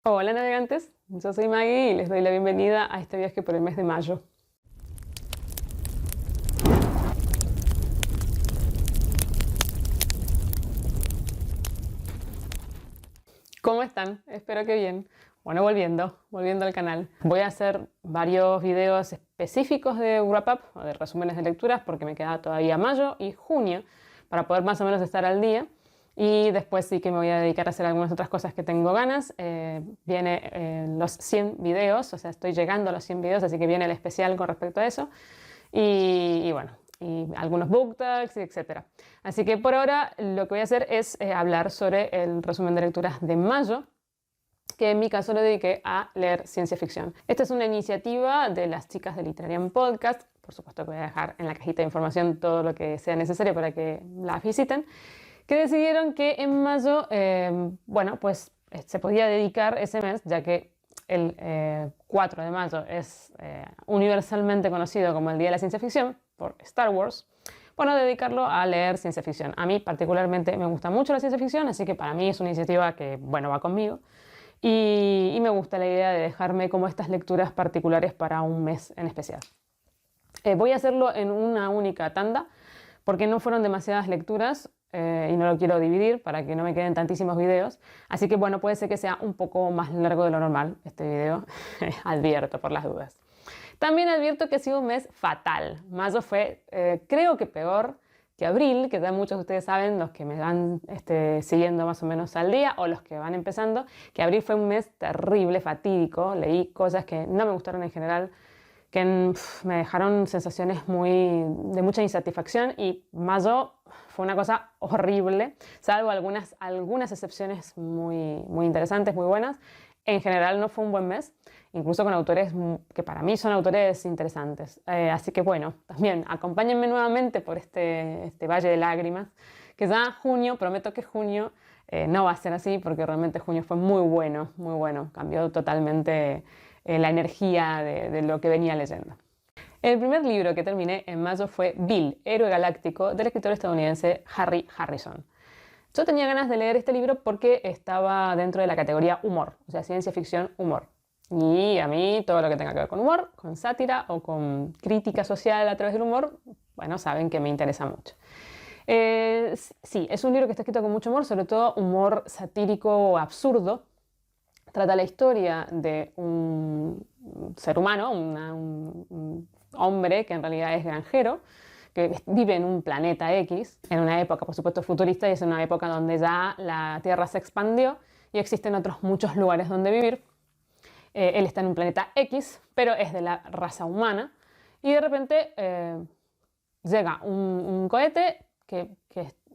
Hola navegantes, yo soy Maggie y les doy la bienvenida a este viaje por el mes de mayo. ¿Cómo están? Espero que bien. Bueno, volviendo al canal. Voy a hacer varios videos específicos de wrap up o de resúmenes de lecturas porque me queda todavía mayo y junio para poder más o menos estar al día. Y después sí que me voy a dedicar a hacer algunas otras cosas que tengo ganas. Viene los 100 videos, o sea, estoy llegando a los 100 videos, así que viene el especial con respecto a eso. Y bueno, y algunos book tags, etc. Así que por ahora lo que voy a hacer es hablar sobre el resumen de lecturas de mayo, que en mi caso lo dediqué a leer ciencia ficción. Esta es una iniciativa de las chicas de Literarian Podcast. Por supuesto que voy a dejar en la cajita de información todo lo que sea necesario para que las visiten, que decidieron que en mayo, pues se podía dedicar ese mes, ya que el 4 de mayo es universalmente conocido como el Día de la Ciencia Ficción por Star Wars, bueno, dedicarlo a leer ciencia ficción. A mí particularmente me gusta mucho la ciencia ficción, así que para mí es una iniciativa que, bueno, va conmigo. Y me gusta la idea de dejarme como estas lecturas particulares para un mes en especial. Voy a hacerlo en una única tanda, porque no fueron demasiadas lecturas y no lo quiero dividir para que no me queden tantísimos videos. Así que bueno, puede ser que sea un poco más largo de lo normal este video, advierto por las dudas. También advierto que ha sido un mes fatal. Mayo fue, creo que peor que abril, que ya muchos de ustedes saben, los que me van siguiendo más o menos al día o los que van empezando, que abril fue un mes terrible, fatídico. Leí cosas que no me gustaron en general, que me dejaron sensaciones de mucha insatisfacción, y mayo fue una cosa horrible, salvo algunas excepciones muy interesantes, muy buenas. En general no fue un buen mes, incluso con autores que para mí son autores interesantes. Así que bueno, también acompáñenme nuevamente por este valle de lágrimas, que ya junio, prometo que junio no va a ser así, porque realmente junio fue muy bueno, cambió totalmente la energía de lo que venía leyendo. El primer libro que terminé en mayo fue Bill, Héroe Galáctico, del escritor estadounidense Harry Harrison. Yo tenía ganas de leer este libro porque estaba dentro de la categoría humor, o sea, ciencia ficción, humor. Y a mí todo lo que tenga que ver con humor, con sátira o con crítica social a través del humor, bueno, saben que me interesa mucho. Sí, es un libro que está escrito con mucho humor, sobre todo humor satírico o absurdo. Trata la historia de un ser humano, un hombre que en realidad es granjero, que vive en un planeta X, en una época, por supuesto, futurista, y es una época donde ya la Tierra se expandió y existen otros muchos lugares donde vivir. Él está en un planeta X, pero es de la raza humana, y de repente llega un cohete que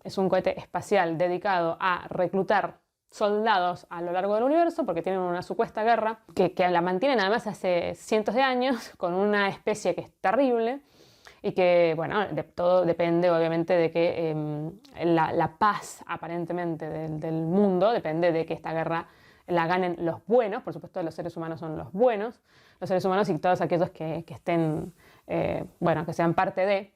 es un cohete espacial dedicado a reclutar soldados a lo largo del universo, porque tienen una supuesta guerra que la mantienen además hace cientos de años con una especie que es terrible y que, bueno, todo depende obviamente de que la paz aparentemente del mundo depende de que esta guerra la ganen los buenos. Por supuesto, los seres humanos son los buenos, los seres humanos y todos aquellos que estén, que sean parte de.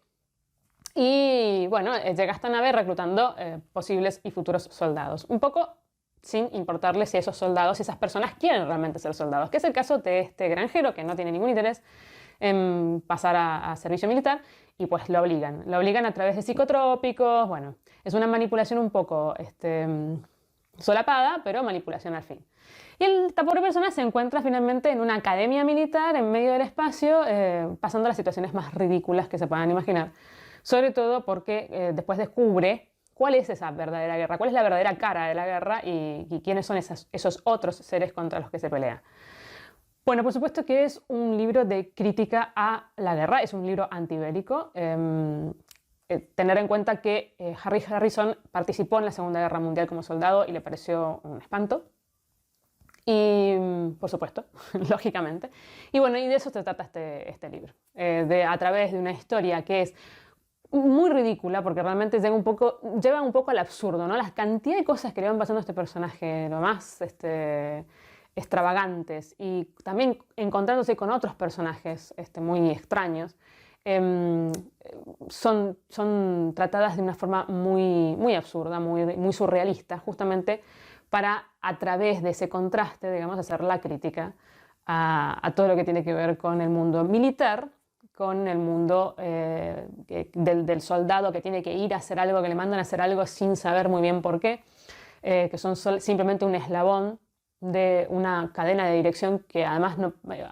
Y bueno, llega esta nave reclutando posibles y futuros soldados, un poco sin importarles si esos soldados, si esas personas quieren realmente ser soldados, que es el caso de este granjero que no tiene ningún interés en pasar a servicio militar, y pues lo obligan a través de psicotrópicos. Bueno, es una manipulación un poco solapada, pero manipulación al fin. Y esta pobre persona se encuentra finalmente en una academia militar en medio del espacio, pasando las situaciones más ridículas que se puedan imaginar, sobre todo porque después descubre cuál es esa verdadera guerra, cuál es la verdadera cara de la guerra y quiénes son esos otros seres contra los que se pelea. Bueno, por supuesto que es un libro de crítica a la guerra, es un libro antibélico. Tener en cuenta que Harry Harrison participó en la Segunda Guerra Mundial como soldado y le pareció un espanto. Y, por supuesto, lógicamente. Y bueno, y de eso se trata este libro. A través de una historia que es muy ridícula, porque realmente lleva un poco al absurdo, ¿no? La cantidad de cosas que le van pasando a este personaje, lo más extravagantes, y también encontrándose con otros personajes muy extraños, son tratadas de una forma muy absurda, muy surrealista, justamente para a través de ese contraste, digamos, hacer la crítica a todo lo que tiene que ver con el mundo militar, con el mundo del soldado que tiene que ir a hacer algo, que le mandan a hacer algo sin saber muy bien por qué, que son simplemente un eslabón de una cadena de dirección que además,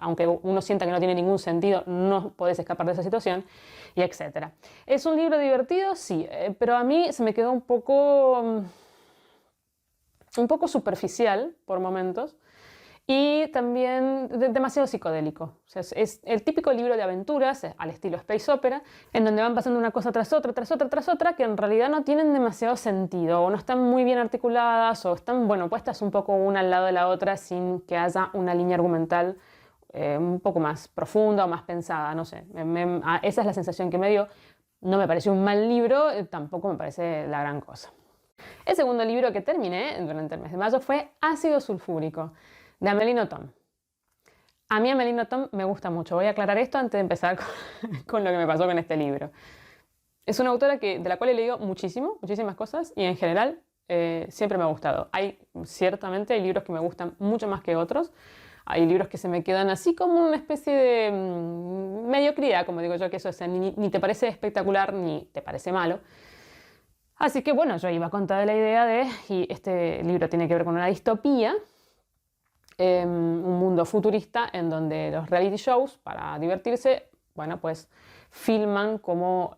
aunque uno sienta que no tiene ningún sentido, no podés escapar de esa situación, y etc. ¿Es un libro divertido? Sí, pero a mí se me quedó un poco superficial por momentos y también demasiado psicodélico. O sea, es el típico libro de aventuras al estilo space opera, en donde van pasando una cosa tras otra, tras otra, tras otra, que en realidad no tienen demasiado sentido, o no están muy bien articuladas, o están, bueno, puestas un poco una al lado de la otra sin que haya una línea argumental un poco más profunda o más pensada, no sé. Esa es la sensación que me dio. No me pareció un mal libro, tampoco me parece la gran cosa. El segundo libro que terminé durante el mes de mayo fue Ácido sulfúrico, de Amélie Nothomb. A mí Amélie Nothomb me gusta mucho. Voy a aclarar esto antes de empezar con lo que me pasó con este libro. Es una autora de la cual he leído muchísimas cosas y en general siempre me ha gustado. Ciertamente hay libros que me gustan mucho más que otros. Hay libros que se me quedan así como una especie de mediocridad, como digo yo, que eso ni te parece espectacular ni te parece malo. Así que bueno, yo iba con toda la idea y este libro tiene que ver con una distopía, un mundo futurista en donde los reality shows, para divertirse, bueno, pues filman como...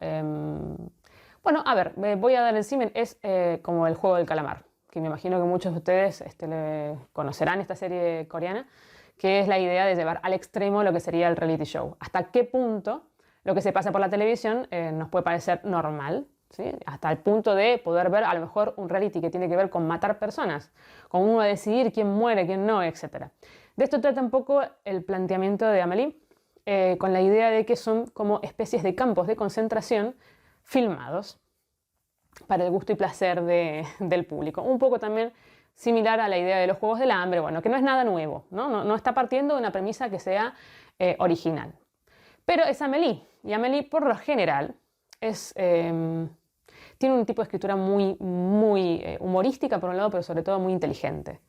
bueno, a ver, voy a dar el símil, es como el juego del calamar, que me imagino que muchos de ustedes conocerán esta serie coreana, que es la idea de llevar al extremo lo que sería el reality show. ¿Hasta qué punto lo que se pasa por la televisión nos puede parecer normal? ¿Sí? Hasta el punto de poder ver a lo mejor un reality que tiene que ver con matar personas, con uno decidir quién muere, quién no, etc. De esto trata un poco el planteamiento de Amélie, con la idea de que son como especies de campos de concentración filmados para el gusto y placer del público. Un poco también similar a la idea de los Juegos del Hambre, bueno, que no es nada nuevo, no está partiendo de una premisa que sea original. Pero es Amélie, y Amélie por lo general tiene un tipo de escritura muy humorística por un lado, pero sobre todo muy inteligente.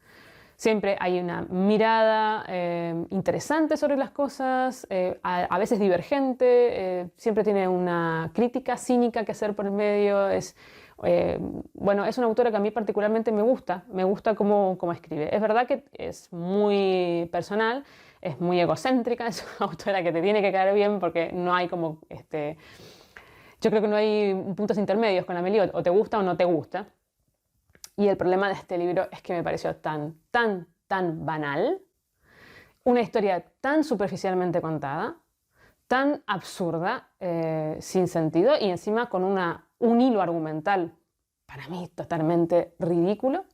Siempre hay una mirada interesante sobre las cosas, a veces divergente, siempre tiene una crítica cínica que hacer por el medio. Bueno, es una autora que a mí particularmente me gusta cómo escribe. Es verdad que es muy personal, es muy egocéntrica, es una autora que te tiene que caer bien porque no hay como... Yo creo que no hay puntos intermedios con Amélie, o te gusta o no te gusta. Y el problema de este libro es que me pareció tan banal, una historia tan superficialmente contada, tan absurda, sin sentido, y encima con un hilo argumental, para mí totalmente ridículo,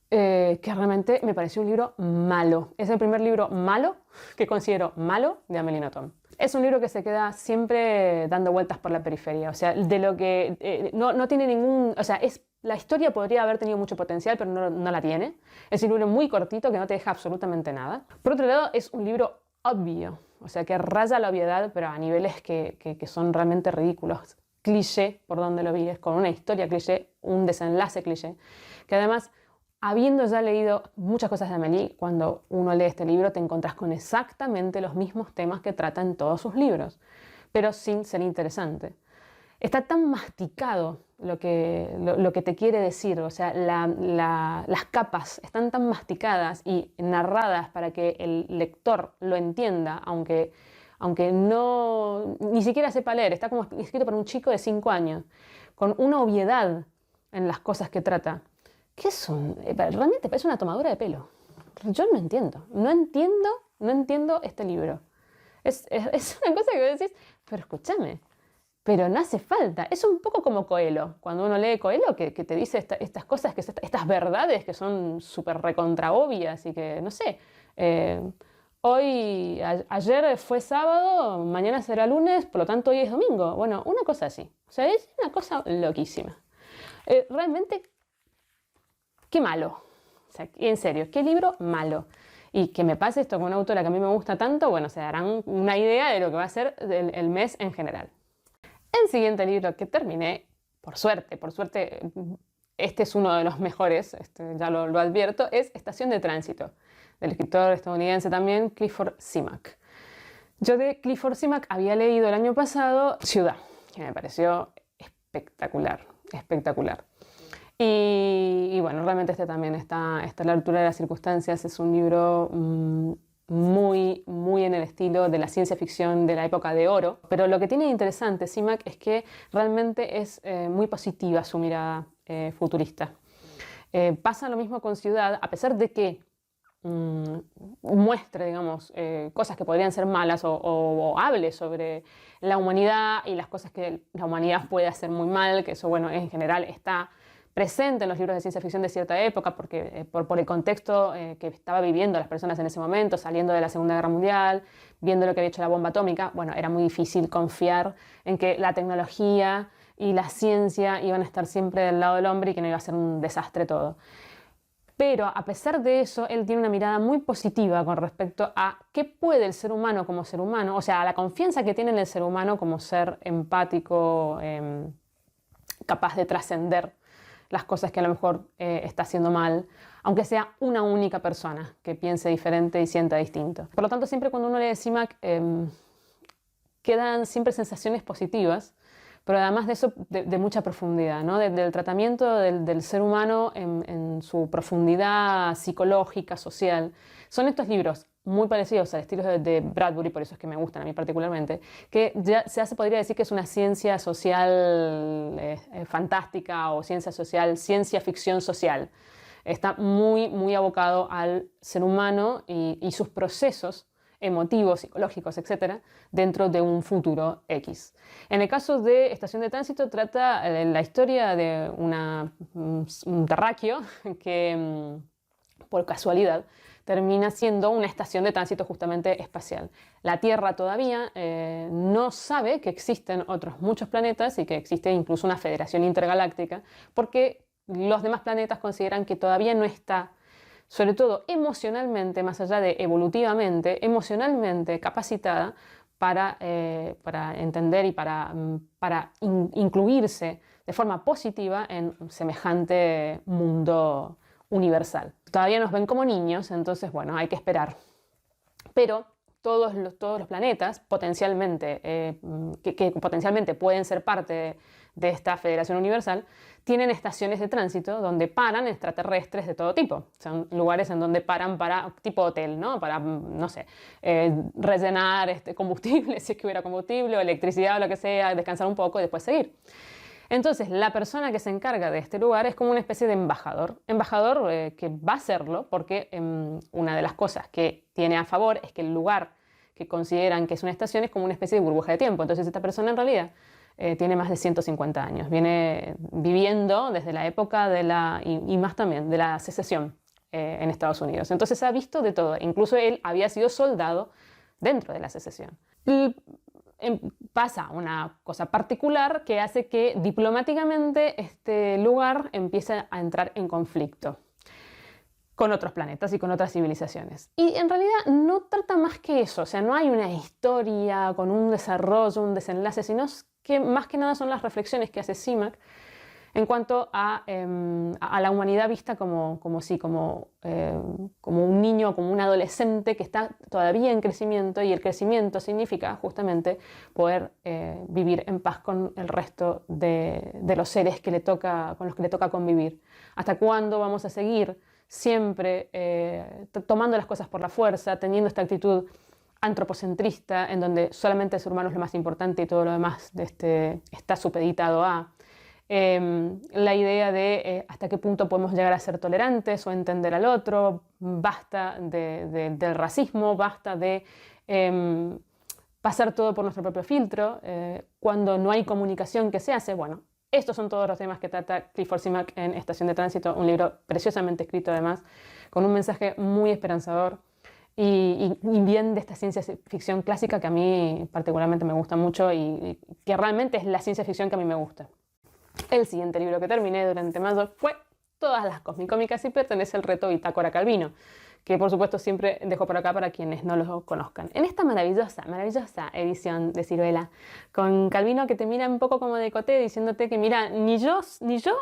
que realmente me pareció un libro malo. Es el primer libro malo que considero malo de Amélie Nothomb. Es un libro que se queda siempre dando vueltas por la periferia, o sea, de lo que no tiene ningún... O sea, la historia podría haber tenido mucho potencial, pero no la tiene. Es un libro muy cortito que no te deja absolutamente nada. Por otro lado, es un libro obvio, o sea, que raya la obviedad, pero a niveles que son realmente ridículos. Cliché, por donde lo mires, con una historia cliché, un desenlace cliché, que además... Habiendo ya leído muchas cosas de Amélie, cuando uno lee este libro te encontrás con exactamente los mismos temas que trata en todos sus libros, pero sin ser interesante. Está tan masticado lo que te quiere decir, o sea, las capas están tan masticadas y narradas para que el lector lo entienda, aunque ni siquiera sepa leer. Está como escrito para un chico de 5 años, con una obviedad en las cosas que trata. ¿Qué son? Realmente parece una tomadura de pelo. Yo no entiendo este libro. Es una cosa que vos decís, pero escúchame, pero no hace falta. Es un poco como Coelho, cuando uno lee Coelho, que te dice estas cosas, estas verdades que son súper recontra obvias y que, no sé, ayer fue sábado, mañana será lunes, por lo tanto hoy es domingo. Bueno, una cosa así. O sea, es una cosa loquísima. Realmente... Qué malo, o sea, en serio, qué libro malo. Y que me pase esto con una autora que a mí me gusta tanto, bueno, se darán una idea de lo que va a ser el mes en general. El siguiente libro que terminé, por suerte, este es uno de los mejores, ya lo advierto, es Estación de Tránsito, del escritor estadounidense también Clifford Simak. Yo de Clifford Simak había leído el año pasado Ciudad, que me pareció espectacular, espectacular. Y bueno, realmente este también está a la altura de las circunstancias. Es un libro muy en el estilo de la ciencia ficción de la época de oro. Pero lo que tiene de interesante Simak es que realmente es muy positiva su mirada futurista. Pasa lo mismo con Ciudad, a pesar de que muestre, digamos, cosas que podrían ser malas o hable sobre la humanidad y las cosas que la humanidad puede hacer muy mal, que eso, bueno, en general está presente en los libros de ciencia ficción de cierta época, porque, por el contexto que estaba viviendo las personas en ese momento, saliendo de la Segunda Guerra Mundial, viendo lo que había hecho la bomba atómica. Bueno, era muy difícil confiar en que la tecnología y la ciencia iban a estar siempre del lado del hombre y que no iba a ser un desastre todo. Pero a pesar de eso, él tiene una mirada muy positiva con respecto a qué puede el ser humano como ser humano, o sea, a la confianza que tiene en el ser humano como ser empático, capaz de trascender las cosas que a lo mejor está haciendo mal, aunque sea una única persona que piense diferente y sienta distinto. Por lo tanto, siempre cuando uno lee Simak, quedan siempre sensaciones positivas, pero además de eso, de mucha profundidad, ¿no? Del tratamiento del ser humano en su profundidad psicológica, social. Son estos libros muy parecidos al estilo de Bradbury, por eso es que me gustan a mí particularmente, que ya podría decir que es una ciencia social fantástica o ciencia social, ciencia ficción social. Está muy abocado al ser humano y sus procesos emotivos, psicológicos, etcétera, dentro de un futuro X. En el caso de Estación de Tránsito trata la historia de un terráqueo que, por casualidad, termina siendo una estación de tránsito justamente espacial. La Tierra todavía no sabe que existen otros muchos planetas y que existe incluso una federación intergaláctica, porque los demás planetas consideran que todavía no está, sobre todo emocionalmente, más allá de evolutivamente, emocionalmente capacitada para entender y para incluirse de forma positiva en semejante mundo universal. Todavía nos ven como niños, entonces, bueno, hay que esperar. Pero todos los planetas potencialmente, que potencialmente pueden ser parte de esta Federación Universal, tienen estaciones de tránsito donde paran extraterrestres de todo tipo. Son lugares en donde paran para, tipo hotel, ¿no? Para, no sé, rellenar combustible, si es que hubiera combustible, o electricidad o lo que sea, descansar un poco y después seguir. Entonces, la persona que se encarga de este lugar es como una especie de embajador. Embajador que va a serlo porque una de las cosas que tiene a favor es que el lugar que consideran que es una estación es como una especie de burbuja de tiempo. Entonces, esta persona en realidad tiene más de 150 años. Viene viviendo desde la época y más también, de la secesión en Estados Unidos. Entonces, ha visto de todo. Incluso él había sido soldado dentro de la secesión. Pasa una cosa particular que hace que diplomáticamente este lugar empiece a entrar en conflicto con otros planetas y con otras civilizaciones. Y en realidad no trata más que eso, o sea, no hay una historia con un desarrollo, un desenlace, sino que más que nada son las reflexiones que hace Simak en cuanto a la humanidad vista como un niño, como un adolescente que está todavía en crecimiento, y el crecimiento significa justamente poder vivir en paz con el resto de los seres con los que le toca convivir. ¿Hasta cuándo vamos a seguir siempre tomando las cosas por la fuerza, teniendo esta actitud antropocentrista en donde solamente el ser humano es lo más importante y todo lo demás está supeditado a la idea de hasta qué punto podemos llegar a ser tolerantes o entender al otro? Basta del racismo, basta de pasar todo por nuestro propio filtro, cuando no hay comunicación que se hace. Bueno, estos son todos los temas que trata Clifford Simak en Estación de Tránsito, un libro preciosamente escrito además, con un mensaje muy esperanzador y bien de esta ciencia ficción clásica que a mí particularmente me gusta mucho y que realmente es la ciencia ficción que a mí me gusta. El siguiente libro que terminé durante mayo fue Todas las Cosmicómicas y pertenece al reto Bitácora Calvino, que por supuesto siempre dejo por acá para quienes no lo conozcan. En esta maravillosa, maravillosa edición de Siruela, con Calvino que te mira un poco como de coté, diciéndote que mira, ni yo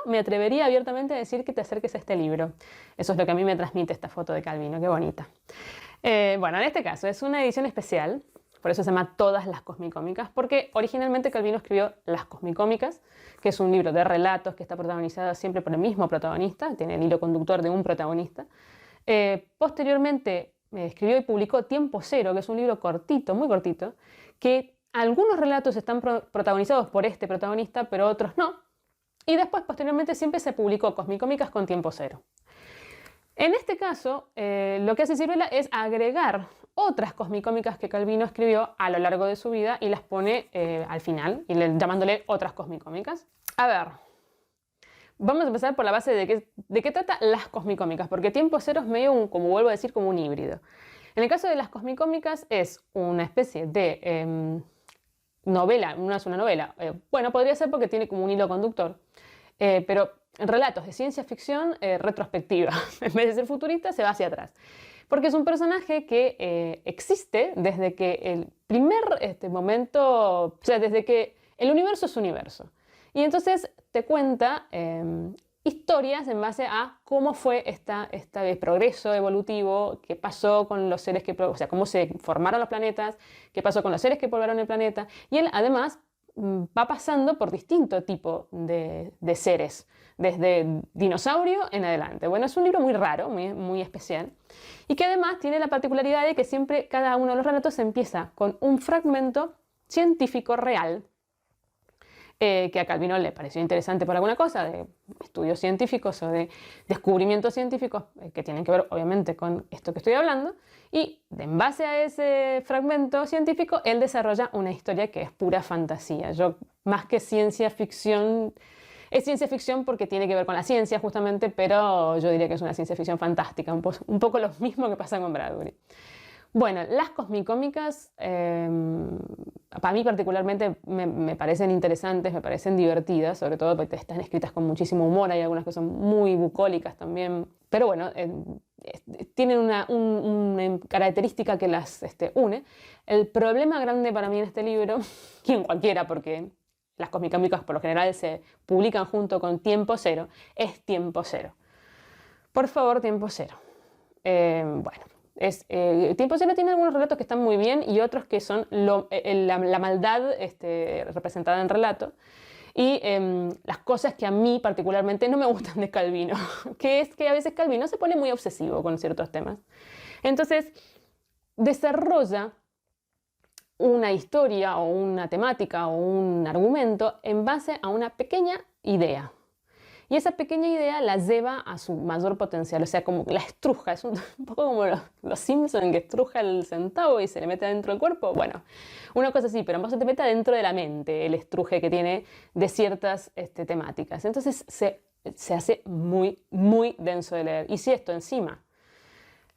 me atrevería abiertamente a decir que te acerques a este libro. Eso es lo que a mí me transmite esta foto de Calvino, qué bonita. Bueno, en este caso es una edición especial, por eso se llama Todas las Cosmicómicas, porque originalmente Calvino escribió Las Cosmicómicas, que es un libro de relatos que está protagonizado siempre por el mismo protagonista, tiene el hilo conductor de un protagonista. Posteriormente escribió y publicó Tiempo Cero, que es un libro cortito, muy cortito, que algunos relatos están protagonizados por este protagonista, pero otros no. Y después, posteriormente, siempre se publicó Cosmicómicas con Tiempo Cero. En este caso, lo que hace Siruela es agregar otras cosmicómicas que Calvino escribió a lo largo de su vida y las pone al final, llamándole otras cosmicómicas. A ver, vamos a empezar por la base de qué trata las cosmicómicas, porque Tiempo Cero es medio, como vuelvo a decir, como un híbrido. En el caso de las cosmicómicas es una especie de novela, no es una novela, bueno, podría ser porque tiene como un hilo conductor, pero relatos de ciencia ficción retrospectiva. En vez de ser futurista, se va hacia atrás. Porque es un personaje que existe desde que el primer momento, o sea, desde que el universo es universo. Y entonces te cuenta historias en base a cómo fue este progreso evolutivo, qué pasó con los seres o sea, cómo se formaron los planetas, qué pasó con los seres que poblaron el planeta. Y él además va pasando por distinto tipo de seres, desde dinosaurio en adelante. Bueno, es un libro muy raro, muy especial, y que además tiene la particularidad de que siempre cada uno de los relatos empieza con un fragmento científico real, que a Calvino le pareció interesante por alguna cosa, de estudios científicos o de descubrimientos científicos que tienen que ver obviamente con esto que estoy hablando, y en base a ese fragmento científico él desarrolla una historia que es pura fantasía. Más que ciencia ficción, es ciencia ficción porque tiene que ver con la ciencia justamente, pero yo diría que es una ciencia ficción fantástica, un poco lo mismo que pasa con Bradbury. Bueno, las cosmicómicas, para mí particularmente me parecen interesantes, me parecen divertidas, sobre todo porque están escritas con muchísimo humor, hay algunas que son muy bucólicas también, pero bueno, tienen una característica que las une. El problema grande para mí en este libro, y en cualquiera, porque las cosmicómicas por lo general se publican junto con Tiempo Cero, es Tiempo Cero. Por favor, Tiempo Cero. Bueno. Tiempo Cero tiene algunos relatos que están muy bien y otros que son la maldad representada en relato y las cosas que a mí particularmente no me gustan de Calvino, que es que a veces Calvino se pone muy obsesivo con ciertos temas. Entonces desarrolla una historia o una temática o un argumento en base a una pequeña idea. Y esa pequeña idea la lleva a su mayor potencial, o sea, como la estruja, es un poco como los Simpsons que estruja el centavo y se le mete dentro del cuerpo. Bueno, una cosa así, pero en vez se te mete dentro de la mente el estruje que tiene de ciertas temáticas. Entonces se hace muy, muy denso de leer. Y si esto encima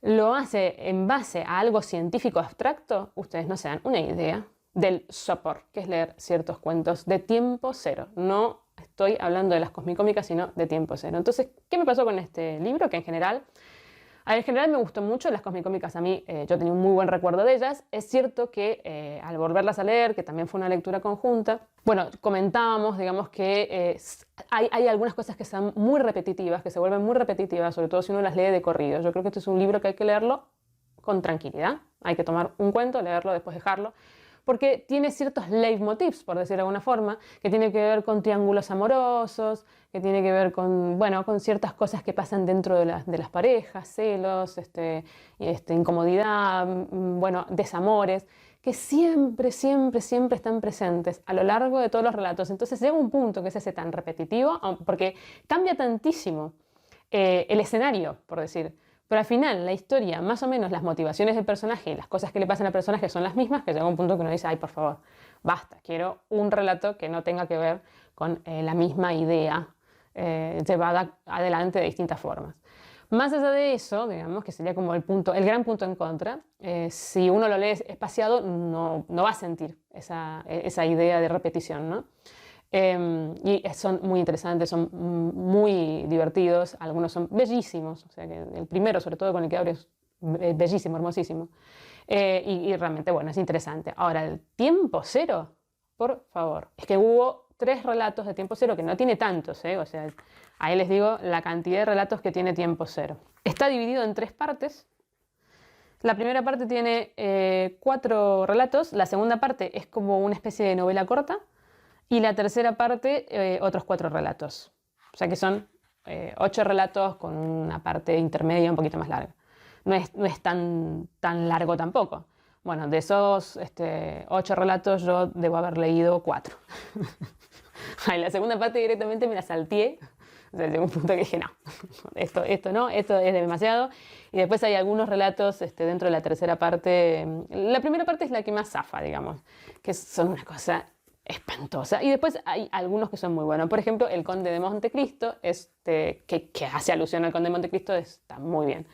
lo hace en base a algo científico abstracto, ustedes no se dan una idea del sopor, que es leer ciertos cuentos de Tiempo Cero. No estoy hablando de las cosmicómicas, sino de Tiempo Cero. Entonces, ¿qué me pasó con este libro? Que en general me gustó mucho. Las cosmicómicas a mí, yo tenía un muy buen recuerdo de ellas. Es cierto que al volverlas a leer, que también fue una lectura conjunta, bueno, comentábamos, digamos que hay algunas cosas que son muy repetitivas, que se vuelven muy repetitivas, sobre todo si uno las lee de corrido. Yo creo que este es un libro que hay que leerlo con tranquilidad. Hay que tomar un cuento, leerlo, después dejarlo, porque tiene ciertos leitmotivs, por decir de alguna forma, que tiene que ver con triángulos amorosos, que tiene que ver con, bueno, con ciertas cosas que pasan dentro de las parejas, celos, incomodidad, bueno, desamores, que siempre, siempre, siempre están presentes a lo largo de todos los relatos. Entonces llega un punto que se hace tan repetitivo, porque cambia tantísimo el escenario, por decir. Pero al final, la historia, más o menos las motivaciones del personaje y las cosas que le pasan al personaje son las mismas, que llega un punto que uno dice, ay, por favor, basta, quiero un relato que no tenga que ver con la misma idea llevada adelante de distintas formas. Más allá de eso, digamos, que sería como el gran punto en contra, si uno lo lee espaciado, no va a sentir esa idea de repetición, ¿no? Y son muy interesantes, son muy divertidos, algunos son bellísimos, o sea que el primero, sobre todo con el que abre, es bellísimo, hermosísimo. Y realmente, bueno, es interesante. Ahora, el tiempo cero, por favor. Es que hubo 3 relatos de tiempo cero, que no tiene tantos, o sea, ahí les digo la cantidad de relatos que tiene tiempo cero. Está dividido en 3 partes. La primera parte tiene 4 relatos, la segunda parte es como una especie de novela corta y la tercera parte otros 4 relatos. O sea que son 8 relatos con una parte intermedia un poquito más larga. No es tan largo tampoco. Bueno, de esos 8 relatos yo debo haber leído 4. En la segunda parte directamente me la salteé. O sea, llegó un punto que dije, no, esto no, esto es demasiado. Y después hay algunos relatos dentro de la tercera parte. La primera parte es la que más zafa, digamos, que son una cosa espantosa. Y después hay algunos que son muy buenos. Por ejemplo, El Conde de Montecristo, que hace alusión al Conde de Montecristo, está muy bien.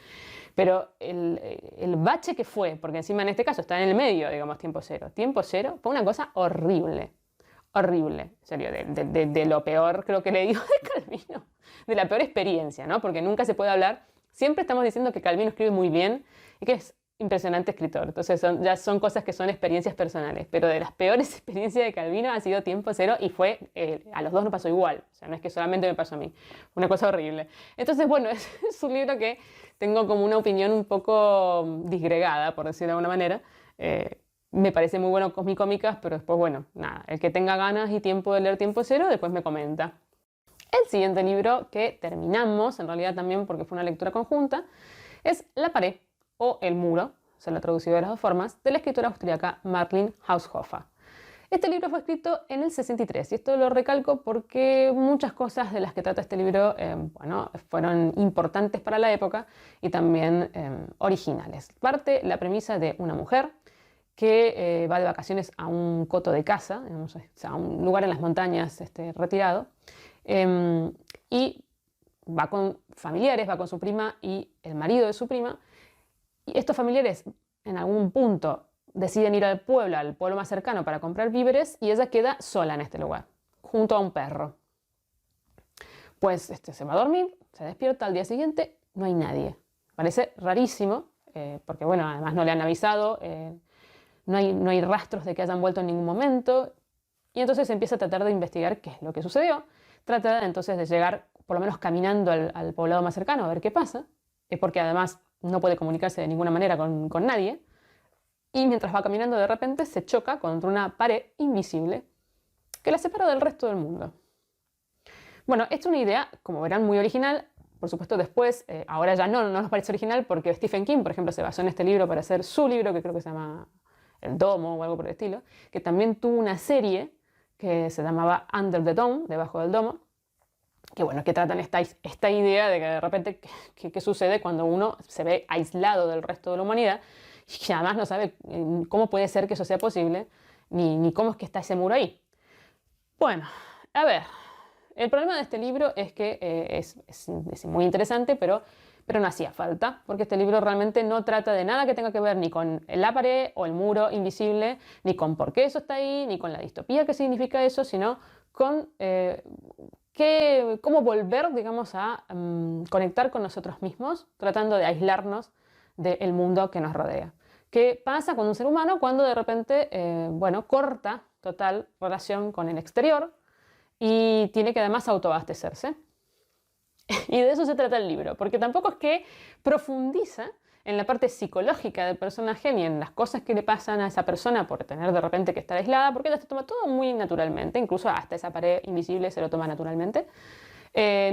Pero el bache que fue, porque encima en este caso está en el medio, digamos, tiempo cero. Tiempo cero fue una cosa horrible. Horrible, en serio, de lo peor, creo que le digo de Calvino, de la peor experiencia, ¿no? Porque nunca se puede hablar, siempre estamos diciendo que Calvino escribe muy bien y que es impresionante escritor, entonces ya son cosas que son experiencias personales, pero de las peores experiencias de Calvino ha sido Tiempo Cero y fue, a los dos no pasó igual, o sea, no es que solamente me pasó a mí, una cosa horrible. Entonces, bueno, es un libro que tengo como una opinión un poco disgregada, por decirlo de alguna manera. Me parece muy bueno Cómicas, pero después, bueno, nada, el que tenga ganas y tiempo de leer Tiempo Cero, después me comenta. El siguiente libro que terminamos, en realidad también porque fue una lectura conjunta, es La pared o El muro, se lo ha traducido de las dos formas, de la escritora austríaca Marlene Haushofer. Este libro fue escrito en el 63 y esto lo recalco porque muchas cosas de las que trata este libro bueno, fueron importantes para la época y también originales. Parte la premisa de una mujer que va de vacaciones a un coto de caza, digamos, o sea, a un lugar en las montañas retirado, y va con familiares, va con su prima y el marido de su prima, y estos familiares en algún punto deciden ir al pueblo más cercano para comprar víveres, y ella queda sola en este lugar, junto a un perro. Pues se va a dormir, se despierta al día siguiente, no hay nadie. Parece rarísimo, porque bueno, además no le han avisado, no hay rastros de que hayan vuelto en ningún momento, y entonces empieza a tratar de investigar qué es lo que sucedió. Trata entonces de llegar, por lo menos caminando al poblado más cercano, a ver qué pasa, porque además no puede comunicarse de ninguna manera con nadie, y mientras va caminando de repente se choca contra una pared invisible que la separa del resto del mundo. Bueno, esta es una idea, como verán, muy original. Por supuesto, después, ahora ya no nos parece original porque Stephen King, por ejemplo, se basó en este libro para hacer su libro, que creo que se llama El Domo o algo por el estilo, que también tuvo una serie que se llamaba Under the Dome, debajo del domo, que bueno, que tratan esta idea de que de repente qué sucede cuando uno se ve aislado del resto de la humanidad y además no sabe cómo puede ser que eso sea posible, ni cómo es que está ese muro ahí. Bueno, a ver, el problema de este libro es que es muy interesante, pero no hacía falta, porque este libro realmente no trata de nada que tenga que ver ni con la pared o el muro invisible, ni con por qué eso está ahí, ni con la distopía que significa eso, sino con cómo volver, digamos, a conectar con nosotros mismos, tratando de aislarnos del mundo que nos rodea. ¿Qué pasa con un ser humano cuando de repente, bueno, corta total relación con el exterior y tiene que además autoabastecerse? Y de eso se trata el libro, porque tampoco es que profundiza en la parte psicológica del personaje ni en las cosas que le pasan a esa persona por tener de repente que estar aislada, porque ella se toma todo muy naturalmente, incluso hasta esa pared invisible se lo toma naturalmente.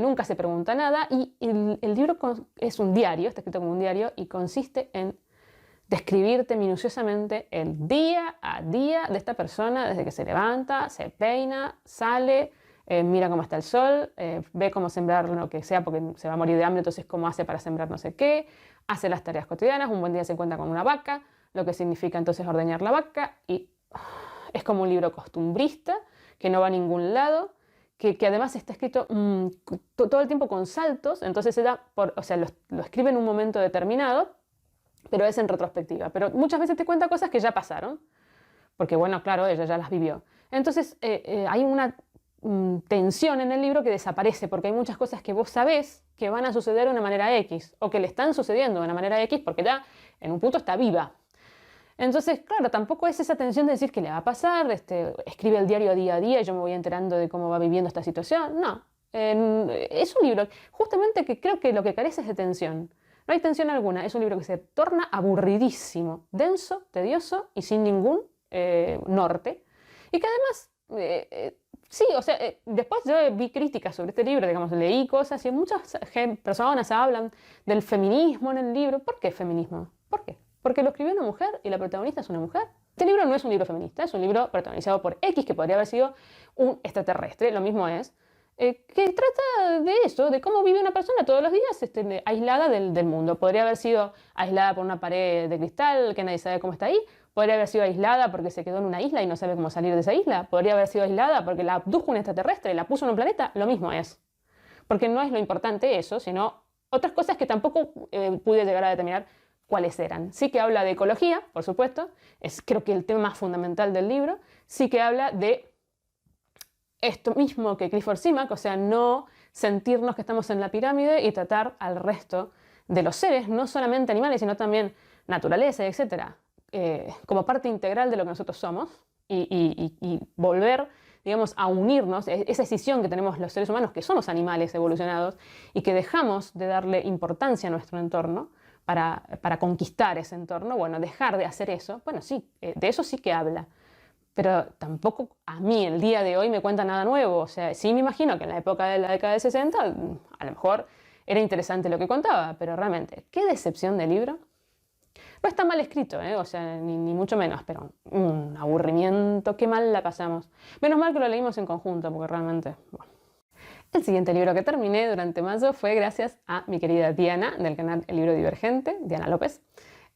Nunca se pregunta nada y el libro es un diario, está escrito como un diario y consiste en describirte minuciosamente el día a día de esta persona, desde que se levanta, se peina, sale, mira cómo está el sol, ve cómo sembrar lo que sea porque se va a morir de hambre, entonces cómo hace para sembrar no sé qué, hace las tareas cotidianas, un buen día se encuentra con una vaca, lo que significa entonces ordeñar la vaca, y es como un libro costumbrista que no va a ningún lado, que además está escrito todo el tiempo con saltos, entonces o sea, lo escribe en un momento determinado, pero es en retrospectiva, pero muchas veces te cuenta cosas que ya pasaron, porque bueno, claro, ella ya las vivió. Entonces hay una tensión en el libro que desaparece, porque hay muchas cosas que vos sabés que van a suceder de una manera X, o que le están sucediendo de una manera X, porque ya en un punto está viva. Entonces, claro, tampoco es esa tensión de decir qué le va a pasar, escribe el diario día a día y yo me voy enterando de cómo va viviendo esta situación. No, es un libro justamente que creo que lo que carece es de tensión. No hay tensión alguna, es un libro que se torna aburridísimo, denso, tedioso y sin ningún norte. Y que además, sí, o sea, después yo vi críticas sobre este libro, digamos, leí cosas y muchas personas hablan del feminismo en el libro. ¿Por qué feminismo? ¿Por qué? Porque lo escribió una mujer y la protagonista es una mujer. Este libro no es un libro feminista, es un libro protagonizado por X, que podría haber sido un extraterrestre, lo mismo es, que trata de eso, de cómo vive una persona todos los días aislada del mundo. Podría haber sido aislada por una pared de cristal que nadie sabe cómo está ahí, podría haber sido aislada porque se quedó en una isla y no sabe cómo salir de esa isla, podría haber sido aislada porque la abdujo un extraterrestre y la puso en un planeta, lo mismo es. Porque no es lo importante eso, sino otras cosas que tampoco pude llegar a determinar cuáles eran. Sí que habla de ecología, por supuesto, es creo que el tema más fundamental del libro. Sí que habla de esto mismo que Clifford Simak, o sea, no sentirnos que estamos en la pirámide y tratar al resto de los seres, no solamente animales, sino también naturaleza, etcétera, como parte integral de lo que nosotros somos y volver, digamos, a unirnos, esa escisión que tenemos los seres humanos, que somos animales evolucionados y que dejamos de darle importancia a nuestro entorno para conquistar ese entorno, bueno, dejar de hacer eso, bueno, sí, de eso sí que habla. Pero tampoco a mí el día de hoy me cuenta nada nuevo. O sea, sí me imagino que en la época de la década de 60 a lo mejor era interesante lo que contaba, pero realmente, qué decepción de libro. No está mal escrito, o sea, ni mucho menos, pero un aburrimiento, qué mal la pasamos. Menos mal que lo leímos en conjunto, porque realmente... Bueno. El siguiente libro que terminé durante mayo fue gracias a mi querida Diana, del canal El Libro Divergente, Diana López,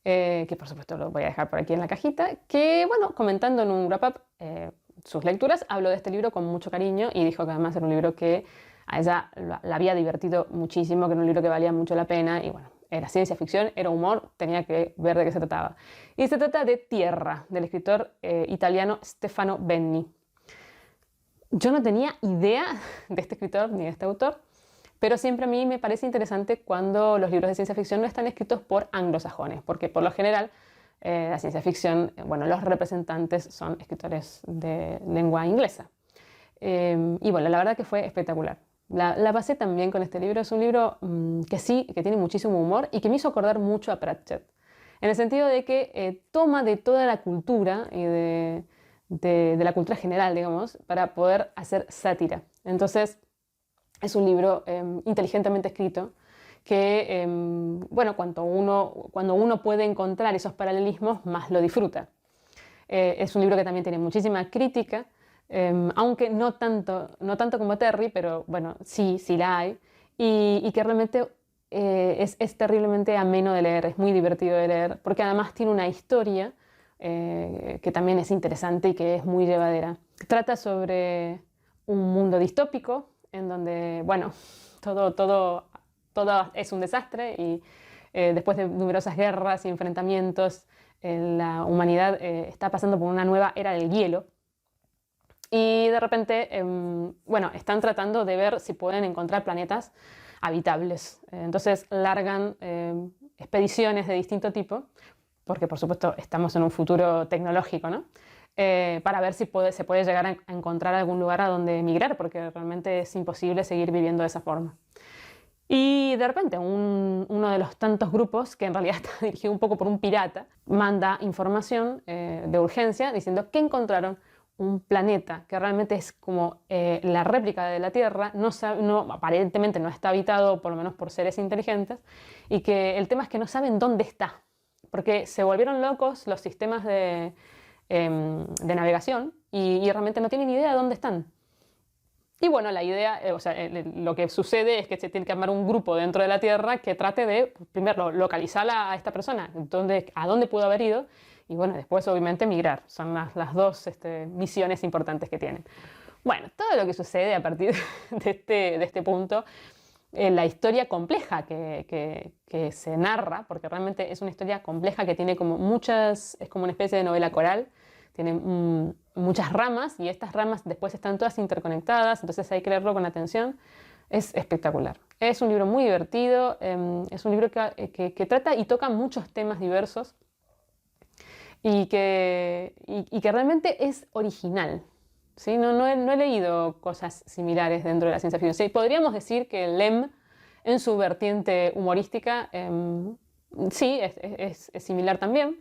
que por supuesto lo voy a dejar por aquí en la cajita, que, bueno, comentando en un wrap-up sus lecturas, habló de este libro con mucho cariño y dijo que además era un libro que a ella la había divertido muchísimo, que era un libro que valía mucho la pena y, bueno, era ciencia ficción, era humor, tenía que ver de qué se trataba. Y se trata de Tierra, del escritor italiano Stefano Benni. Yo no tenía idea de este escritor ni de este autor, pero siempre a mí me parece interesante cuando los libros de ciencia ficción no están escritos por anglosajones, porque por lo general la ciencia ficción, bueno, los representantes son escritores de lengua inglesa. Y bueno, la verdad que fue espectacular. La pasé también con este libro. Es un libro que sí, que tiene muchísimo humor y que me hizo acordar mucho a Pratchett, en el sentido de que toma de toda la cultura y de la cultura general, digamos, para poder hacer sátira. Entonces, es un libro inteligentemente escrito que, bueno, cuando uno puede encontrar esos paralelismos, más lo disfruta. Es un libro que también tiene muchísima crítica, aunque no tanto como Terry, pero bueno, sí la hay, y que realmente es terriblemente ameno de leer, es muy divertido de leer, porque además tiene una historia que también es interesante y que es muy llevadera. Trata sobre un mundo distópico en donde, bueno, todo es un desastre y después de numerosas guerras y enfrentamientos, la humanidad está pasando por una nueva era del hielo. Y de repente, bueno, están tratando de ver si pueden encontrar planetas habitables. Entonces largan expediciones de distinto tipo, porque por supuesto estamos en un futuro tecnológico, ¿no? Para ver si se puede llegar a encontrar algún lugar a donde emigrar, porque realmente es imposible seguir viviendo de esa forma. Y de repente uno de los tantos grupos, que en realidad está dirigido un poco por un pirata, manda información de urgencia diciendo que encontraron un planeta que realmente es como la réplica de la Tierra, aparentemente no está habitado, por lo menos por seres inteligentes, y que el tema es que no saben dónde está, porque se volvieron locos los sistemas de navegación y realmente no tienen idea de dónde están. Y bueno, la idea, o sea, lo que sucede es que se tiene que armar un grupo dentro de la Tierra que trate de, primero, localizar a esta persona, a dónde pudo haber ido, y bueno, después obviamente migrar. Son las dos misiones importantes que tienen. Bueno, todo lo que sucede a partir de este punto, la historia compleja que se narra, porque realmente es una historia compleja que tiene como es como una especie de novela coral, tiene muchas ramas y estas ramas después están todas interconectadas, entonces hay que leerlo con atención. Es espectacular. Es un libro muy divertido, es un libro que trata y toca muchos temas diversos y que realmente es original. ¿Sí? No he leído cosas similares dentro de la ciencia ficción. Sí, podríamos decir que Lem, en su vertiente humorística, sí, es similar también.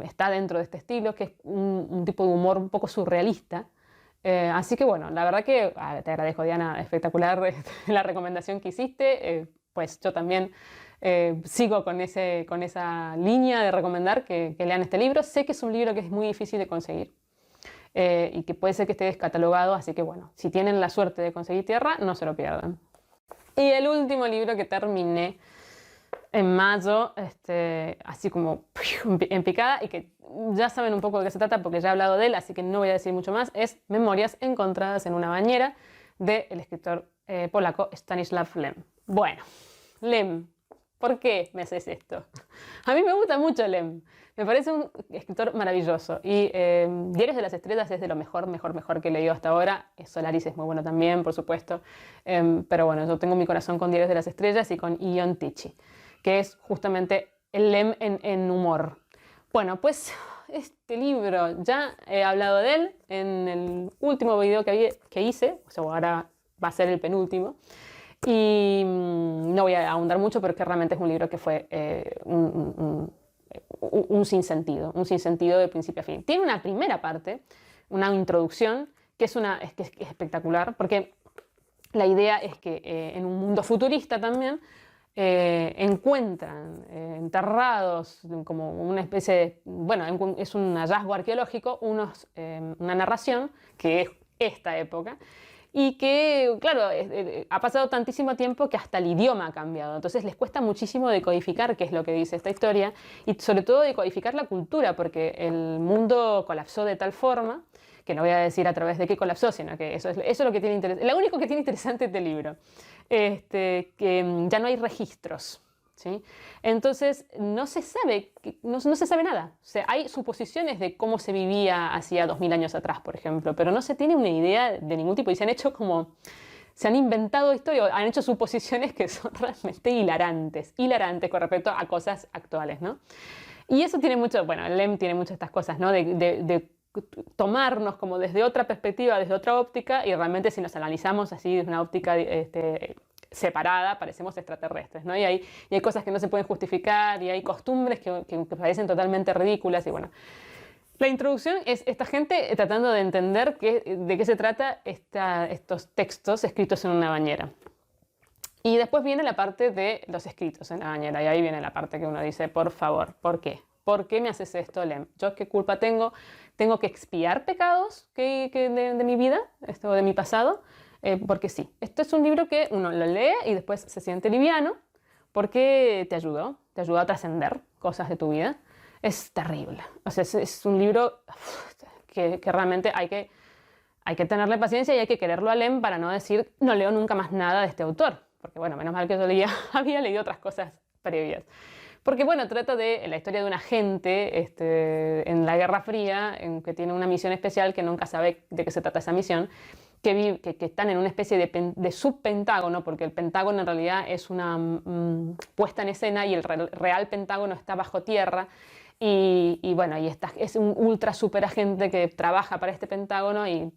Está dentro de este estilo, que es un tipo de humor un poco surrealista. Así que bueno, la verdad que te agradezco, Diana, espectacular la recomendación que hiciste. Pues yo también sigo con esa línea de recomendar que lean este libro. Sé que es un libro que es muy difícil de conseguir y que puede ser que esté descatalogado, así que bueno, si tienen la suerte de conseguir tierra, no se lo pierdan. Y el último libro que terminé en mayo, así como en picada, y que ya saben un poco de qué se trata porque ya he hablado de él, así que no voy a decir mucho más, es Memorias encontradas en una bañera del escritor polaco Stanisław Lem. Bueno, Lem, ¿por qué me haces esto? A mí me gusta mucho Lem, me parece un escritor maravilloso y Diarios de las Estrellas es de lo mejor que he leído hasta ahora. Solaris es muy bueno también, por supuesto, pero bueno, yo tengo mi corazón con Diarios de las Estrellas y con Ion Tichy, que es justamente el Lem en humor. Bueno, pues este libro, ya he hablado de él en el último video que hice, o sea, ahora va a ser el penúltimo, y no voy a ahondar mucho, pero es que realmente es un libro que fue un sinsentido de principio a fin. Tiene una primera parte, una introducción, que es espectacular, porque la idea es que en un mundo futurista también, encuentran enterrados como una especie de, bueno, es un hallazgo arqueológico, una narración que es esta época y que, claro, ha pasado tantísimo tiempo que hasta el idioma ha cambiado, entonces les cuesta muchísimo decodificar qué es lo que dice esta historia y sobre todo decodificar la cultura, porque el mundo colapsó de tal forma que no voy a decir a través de qué colapsó, sino que eso es lo que tiene lo único que tiene interesante este libro, que ya no hay registros, ¿sí? Entonces no se sabe nada. O sea, hay suposiciones de cómo se vivía hacía 2000 años atrás, por ejemplo, pero no se tiene una idea de ningún tipo y se han inventado historias, han hecho suposiciones que son realmente hilarantes con respecto a cosas actuales, ¿no? Y eso tiene mucho, bueno, Lem tiene muchas de estas cosas, ¿no? De tomarnos como desde otra perspectiva, desde otra óptica, y realmente si nos analizamos así desde una óptica separada, parecemos extraterrestres, ¿no? Y hay cosas que no se pueden justificar, y hay costumbres que parecen totalmente ridículas, y bueno. La introducción es esta gente tratando de entender de qué se trata estos textos escritos en una bañera. Y después viene la parte de los escritos en la bañera, y ahí viene la parte que uno dice, por favor, ¿por qué? ¿Por qué me haces esto, Lem? ¿Yo qué culpa tengo? ¿Tengo que expiar pecados de mi vida, de mi pasado? Porque sí, esto es un libro que uno lo lee y después se siente liviano porque te ayudó a trascender cosas de tu vida. Es terrible. O sea, es un libro que realmente hay que tenerle paciencia y hay que quererlo a Lem para no decir no leo nunca más nada de este autor. Porque bueno, menos mal que yo había leído otras cosas previas. Porque bueno, trata de la historia de un agente en la Guerra Fría, que tiene una misión especial que nunca sabe de qué se trata esa misión, que están en una especie de subpentágono, porque el pentágono en realidad es una puesta en escena y el real pentágono está bajo tierra. Y bueno, es un ultra super agente que trabaja para este pentágono y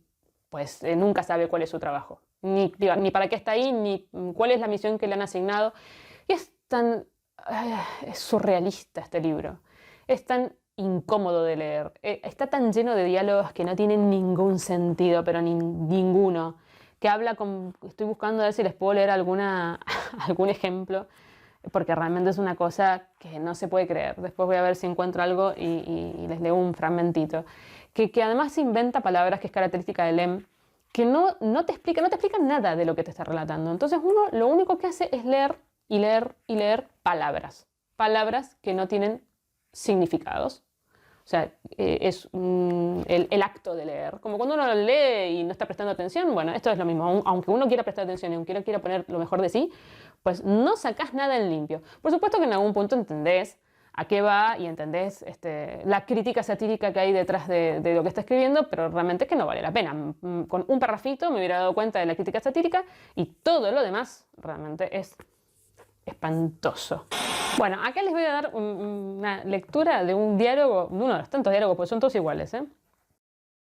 pues nunca sabe cuál es su trabajo. Ni para qué está ahí, ni cuál es la misión que le han asignado. Y es surrealista este libro. Es tan incómodo de leer. Está tan lleno de diálogos que no tienen ningún sentido, pero ninguno. Que estoy buscando a ver si les puedo leer algún ejemplo, porque realmente es una cosa que no se puede creer. Después voy a ver si encuentro algo y les leo un fragmentito. Que además inventa palabras que es característica de Lem, que no te explica nada de lo que te está relatando. Entonces uno lo único que hace es leer y leer y leer palabras que no tienen significados. O sea, es el acto de leer. Como cuando uno lee y no está prestando atención, bueno, esto es lo mismo. Aunque uno quiera prestar atención y aunque quiera poner lo mejor de sí, pues no sacás nada en limpio. Por supuesto que en algún punto entendés a qué va y entendés la crítica satírica que hay detrás de lo que está escribiendo, pero realmente es que no vale la pena. Con un parrafito me hubiera dado cuenta de la crítica satírica y todo lo demás realmente es espantoso. Bueno, acá les voy a dar una lectura de un diálogo, de uno de los tantos diálogos, porque son todos iguales, ¿eh?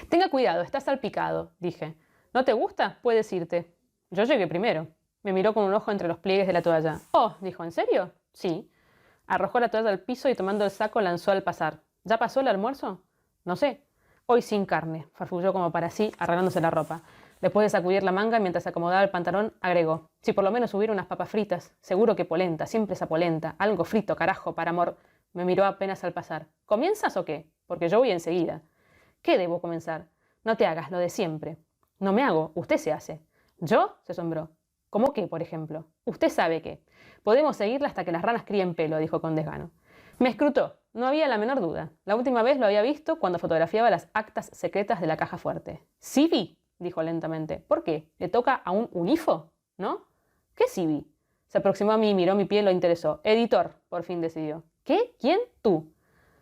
Tenga cuidado, está salpicado, dije. ¿No te gusta? Puedes irte. Yo llegué primero. Me miró con un ojo entre los pliegues de la toalla. Oh, dijo, ¿en serio? Sí. Arrojó la toalla al piso y tomando el saco lanzó al pasar. ¿Ya pasó el almuerzo? No sé. Hoy sin carne, farfulló como para sí, arreglándose la ropa. Después de sacudir la manga mientras acomodaba el pantalón, agregó. Si por lo menos hubiera unas papas fritas. Seguro que polenta, siempre esa polenta. Algo frito, carajo, para amor. Me miró apenas al pasar. ¿Comienzas o qué? Porque yo voy enseguida. ¿Qué debo comenzar? No te hagas lo de siempre. No me hago, usted se hace. ¿Yo? Se asombró. ¿Cómo qué, por ejemplo? Usted sabe qué. Podemos seguirla hasta que las ranas críen pelo, dijo con desgano. Me escrutó. No había la menor duda. La última vez lo había visto cuando fotografiaba las actas secretas de la caja fuerte. ¿Sí vi? Dijo lentamente. ¿Por qué? ¿Le toca a un unifo? ¿No? ¿Qué sí vi? Se aproximó a mí, miró mi piel, lo interesó. Editor, por fin decidió. ¿Qué? ¿Quién? Tú.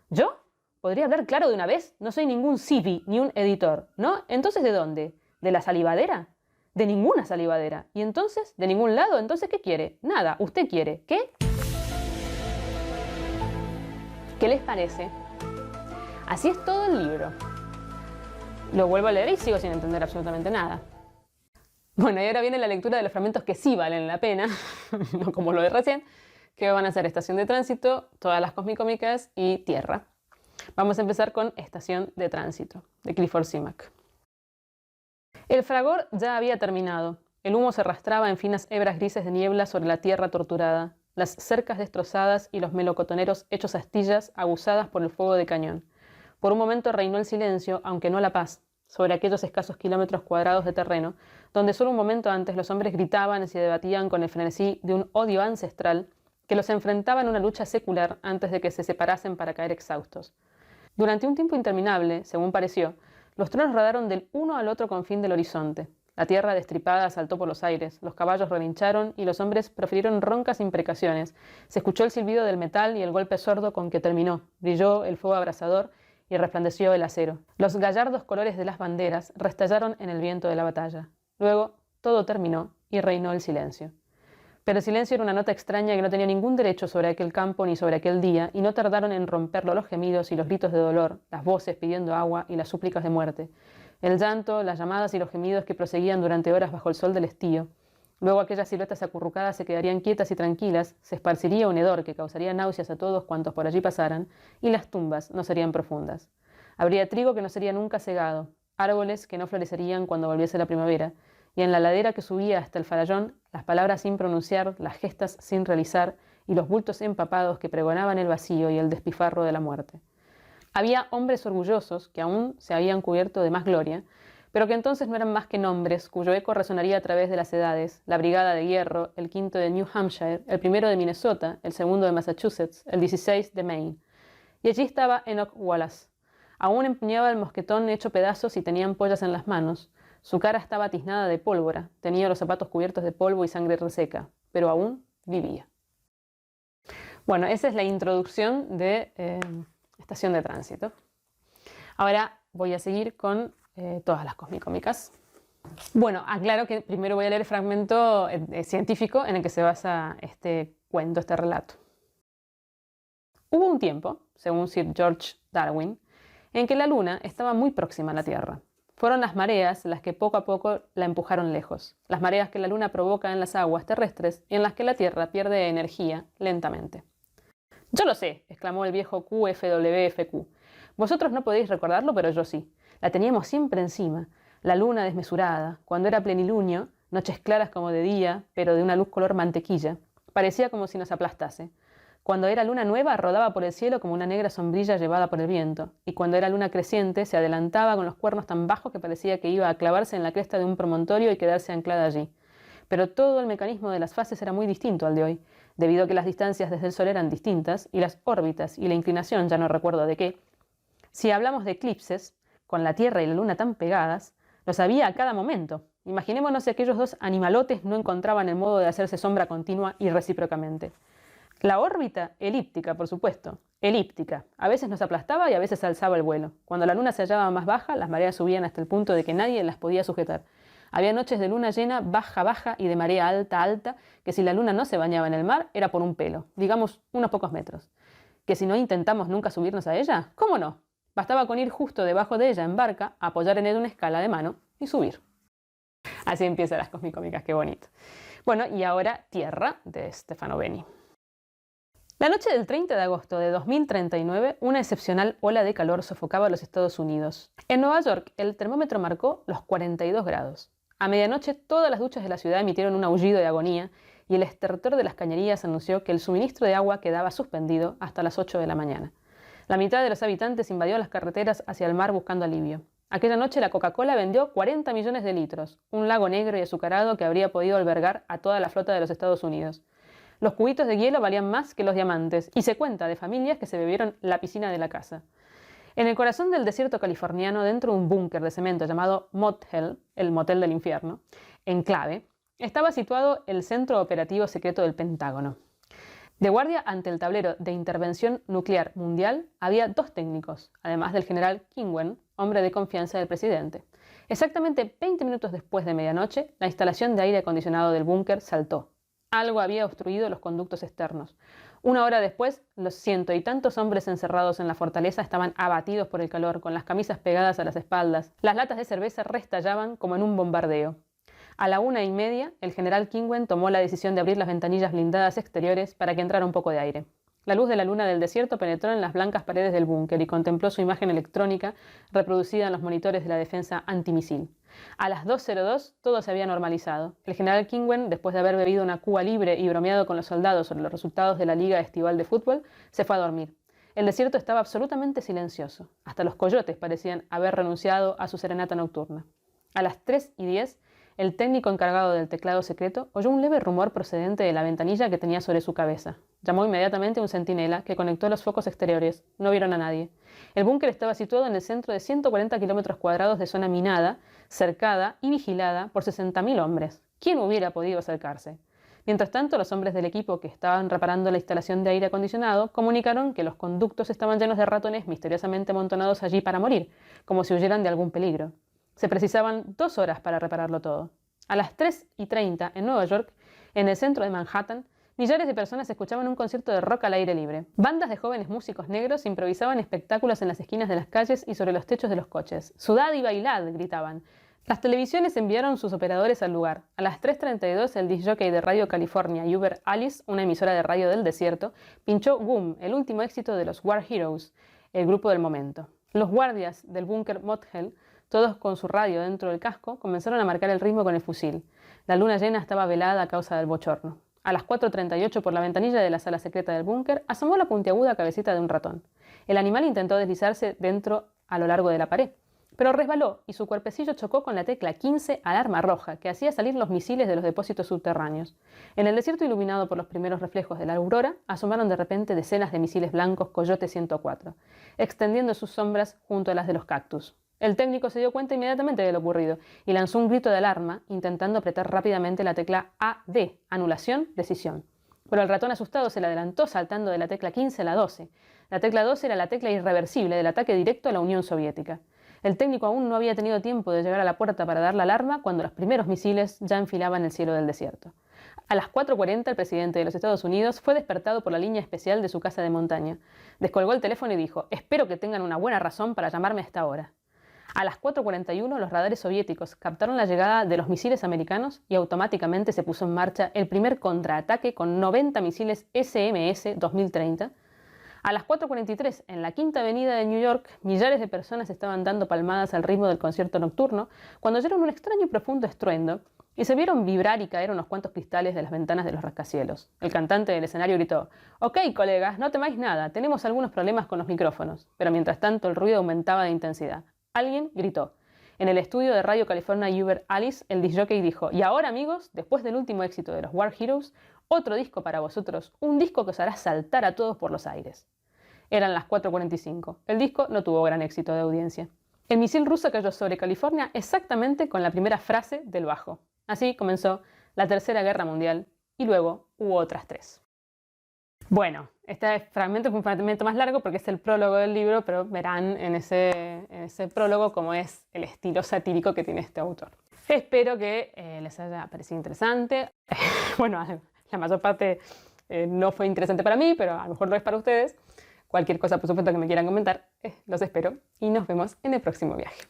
¿Yo? ¿Podría hablar claro de una vez? No soy ningún CV ni un editor, ¿no? ¿Entonces de dónde? ¿De la salivadera? De ninguna salivadera. ¿Y entonces? ¿De ningún lado? ¿Entonces qué quiere? Nada. ¿Usted quiere? ¿Qué? ¿Qué les parece? Así es todo el libro. Lo vuelvo a leer y sigo sin entender absolutamente nada. Bueno, y ahora viene la lectura de los fragmentos que sí valen la pena, no como lo de recién, que van a ser Estación de Tránsito, Todas las Cósmicas y Tierra. Vamos a empezar con Estación de Tránsito, de Clifford Simak. El fragor ya había terminado. El humo se arrastraba en finas hebras grises de niebla sobre la tierra torturada, las cercas destrozadas y los melocotoneros hechos astillas aguzadas por el fuego de cañón. Por un momento reinó el silencio, aunque no la paz, sobre aquellos escasos kilómetros cuadrados de terreno, donde solo un momento antes los hombres gritaban y se debatían con el frenesí de un odio ancestral que los enfrentaba en una lucha secular antes de que se separasen para caer exhaustos. Durante un tiempo interminable, según pareció, los trenes rodaron del uno al otro confín del horizonte. La tierra destripada saltó por los aires, los caballos relincharon y los hombres profirieron roncas imprecaciones. Se escuchó el silbido del metal y el golpe sordo con que terminó. Brilló el fuego abrasador y resplandeció el acero. Los gallardos colores de las banderas restallaron en el viento de la batalla. Luego, todo terminó y reinó el silencio. Pero el silencio era una nota extraña que no tenía ningún derecho sobre aquel campo ni sobre aquel día, y no tardaron en romperlo los gemidos y los gritos de dolor, las voces pidiendo agua y las súplicas de muerte. El llanto, las llamadas y los gemidos que proseguían durante horas bajo el sol del estío. Luego aquellas siluetas acurrucadas se quedarían quietas y tranquilas, se esparciría un hedor que causaría náuseas a todos cuantos por allí pasaran, y las tumbas no serían profundas. Habría trigo que no sería nunca segado, árboles que no florecerían cuando volviese la primavera, y en la ladera que subía hasta el farallón, las palabras sin pronunciar, las gestas sin realizar, y los bultos empapados que pregonaban el vacío y el despifarro de la muerte. Había hombres orgullosos que aún se habían cubierto de más gloria, pero que entonces no eran más que nombres cuyo eco resonaría a través de las edades: la Brigada de Hierro, el 5º de New Hampshire, el 1º de Minnesota, el 2º de Massachusetts, el 16 de Maine. Y allí estaba Enoch Wallace. Aún empuñaba el mosquetón hecho pedazos y tenía ampollas en las manos. Su cara estaba tiznada de pólvora, tenía los zapatos cubiertos de polvo y sangre reseca, pero aún vivía. Bueno, esa es la introducción de Estación de Tránsito. Ahora voy a seguir con Todas las Cósmicas. Bueno, aclaro que primero voy a leer el fragmento científico en el que se basa este cuento, este relato. Hubo un tiempo, según Sir George Darwin, en que la Luna estaba muy próxima a la Tierra. Fueron las mareas las que poco a poco la empujaron lejos, las mareas que la Luna provoca en las aguas terrestres y en las que la Tierra pierde energía lentamente. «Yo lo sé», exclamó el viejo QFWFQ. «Vosotros no podéis recordarlo, pero yo sí. La teníamos siempre encima, la Luna desmesurada, cuando era plenilunio, noches claras como de día, pero de una luz color mantequilla. Parecía como si nos aplastase. Cuando era luna nueva rodaba por el cielo como una negra sombrilla llevada por el viento, y cuando era luna creciente se adelantaba con los cuernos tan bajos que parecía que iba a clavarse en la cresta de un promontorio y quedarse anclada allí. Pero todo el mecanismo de las fases era muy distinto al de hoy, debido a que las distancias desde el Sol eran distintas, y las órbitas y la inclinación, ya no recuerdo de qué. Si hablamos de eclipses, con la Tierra y la Luna tan pegadas, los había a cada momento. Imaginémonos si aquellos dos animalotes no encontraban el modo de hacerse sombra continua y recíprocamente. La órbita, elíptica, por supuesto. Elíptica. A veces nos aplastaba y a veces alzaba el vuelo. Cuando la luna se hallaba más baja, las mareas subían hasta el punto de que nadie las podía sujetar. Había noches de luna llena, baja, baja y de marea alta, alta, que si la luna no se bañaba en el mar era por un pelo, digamos unos pocos metros. ¿Que si no intentamos nunca subirnos a ella? ¿Cómo no? Bastaba con ir justo debajo de ella en barca, apoyar en ella una escala de mano y subir. Así empiezan las Cosmicómicas, qué bonito. Bueno, y ahora Tierra, de Stefano Beni. La noche del 30 de agosto de 2039, una excepcional ola de calor sofocaba a los Estados Unidos. En Nueva York, el termómetro marcó los 42 grados. A medianoche, todas las duchas de la ciudad emitieron un aullido de agonía y el estertor de las cañerías anunció que el suministro de agua quedaba suspendido hasta las 8 de la mañana. La mitad de los habitantes invadió las carreteras hacia el mar buscando alivio. Aquella noche la Coca-Cola vendió 40 millones de litros, un lago negro y azucarado que habría podido albergar a toda la flota de los Estados Unidos. Los cubitos de hielo valían más que los diamantes y se cuenta de familias que se bebieron la piscina de la casa. En el corazón del desierto californiano, dentro de un búnker de cemento llamado Motel, el motel del infierno, enclave, estaba situado el Centro Operativo Secreto del Pentágono. De guardia ante el tablero de intervención nuclear mundial había 2 técnicos, además del general Kingwen, hombre de confianza del presidente. Exactamente 20 minutos después de medianoche, la instalación de aire acondicionado del búnker saltó. Algo había obstruido los conductos externos. Una hora después, los 100 y tantos hombres encerrados en la fortaleza estaban abatidos por el calor, con las camisas pegadas a las espaldas. Las latas de cerveza restallaban como en un bombardeo. A la 1:30, el general Kingwen tomó la decisión de abrir las ventanillas blindadas exteriores para que entrara un poco de aire. La luz de la luna del desierto penetró en las blancas paredes del búnker y contempló su imagen electrónica reproducida en los monitores de la defensa antimisil. A las 2:02 todo se había normalizado. El general Kingwen, después de haber bebido una Cuba libre y bromeado con los soldados sobre los resultados de la Liga Estival de Fútbol, se fue a dormir. El desierto estaba absolutamente silencioso. Hasta los coyotes parecían haber renunciado a su serenata nocturna. A las 3:10, el técnico encargado del teclado secreto oyó un leve rumor procedente de la ventanilla que tenía sobre su cabeza. Llamó inmediatamente a un centinela que conectó los focos exteriores. No vieron a nadie. El búnker estaba situado en el centro de 140 kilómetros cuadrados de zona minada, cercada y vigilada por 60.000 hombres. ¿Quién hubiera podido acercarse? Mientras tanto, los hombres del equipo que estaban reparando la instalación de aire acondicionado comunicaron que los conductos estaban llenos de ratones misteriosamente amontonados allí para morir, como si huyeran de algún peligro. Se precisaban 2 horas para repararlo todo. A las 3:30 en Nueva York, en el centro de Manhattan, millares de personas escuchaban un concierto de rock al aire libre. Bandas de jóvenes músicos negros improvisaban espectáculos en las esquinas de las calles y sobre los techos de los coches. ¡Sudad y bailad!, gritaban. Las televisiones enviaron sus operadores al lugar. A las 3:32, el disc jockey de Radio California, Uber Alice, una emisora de radio del desierto, pinchó Boom, el último éxito de los War Heroes, el grupo del momento. Los guardias del búnker Motel, todos con su radio dentro del casco, comenzaron a marcar el ritmo con el fusil. La luna llena estaba velada a causa del bochorno. A las 4:38, por la ventanilla de la sala secreta del búnker, asomó la puntiaguda cabecita de un ratón. El animal intentó deslizarse dentro a lo largo de la pared, pero resbaló y su cuerpecillo chocó con la tecla 15, alarma roja, que hacía salir los misiles de los depósitos subterráneos. En el desierto iluminado por los primeros reflejos de la aurora, asomaron de repente decenas de misiles blancos Coyote 104, extendiendo sus sombras junto a las de los cactus. El técnico se dio cuenta inmediatamente de lo ocurrido y lanzó un grito de alarma, intentando apretar rápidamente la tecla AD, anulación, decisión. Pero el ratón asustado se le adelantó saltando de la tecla 15 a la 12. La tecla 12 era la tecla irreversible del ataque directo a la Unión Soviética. El técnico aún no había tenido tiempo de llegar a la puerta para dar la alarma cuando los primeros misiles ya enfilaban el cielo del desierto. A las 4:40, el presidente de los Estados Unidos fue despertado por la línea especial de su casa de montaña. Descolgó el teléfono y dijo: «Espero que tengan una buena razón para llamarme a esta hora». A las 4:41, los radares soviéticos captaron la llegada de los misiles americanos y automáticamente se puso en marcha el primer contraataque con 90 misiles SMS 2030. A las 4:43, en la Quinta Avenida de New York, millares de personas estaban dando palmadas al ritmo del concierto nocturno cuando oyeron un extraño y profundo estruendo y se vieron vibrar y caer unos cuantos cristales de las ventanas de los rascacielos. El cantante del escenario gritó: «Ok, colegas, no temáis nada, tenemos algunos problemas con los micrófonos». Pero mientras tanto el ruido aumentaba de intensidad. Alguien gritó. En el estudio de Radio California Uber Alice, el disc jockey dijo: «Y ahora, amigos, después del último éxito de los War Heroes, otro disco para vosotros, un disco que os hará saltar a todos por los aires». Eran las 4:45. El disco no tuvo gran éxito de audiencia. El misil ruso cayó sobre California exactamente con la primera frase del bajo. Así comenzó la Tercera Guerra Mundial y luego hubo otras 3. Bueno, este fragmento es un fragmento más largo porque es el prólogo del libro, pero verán en ese prólogo cómo es el estilo satírico que tiene este autor. Espero que les haya parecido interesante. Bueno, la mayor parte no fue interesante para mí, pero a lo mejor lo es para ustedes. Cualquier cosa, por supuesto, que me quieran comentar, los espero y nos vemos en el próximo viaje.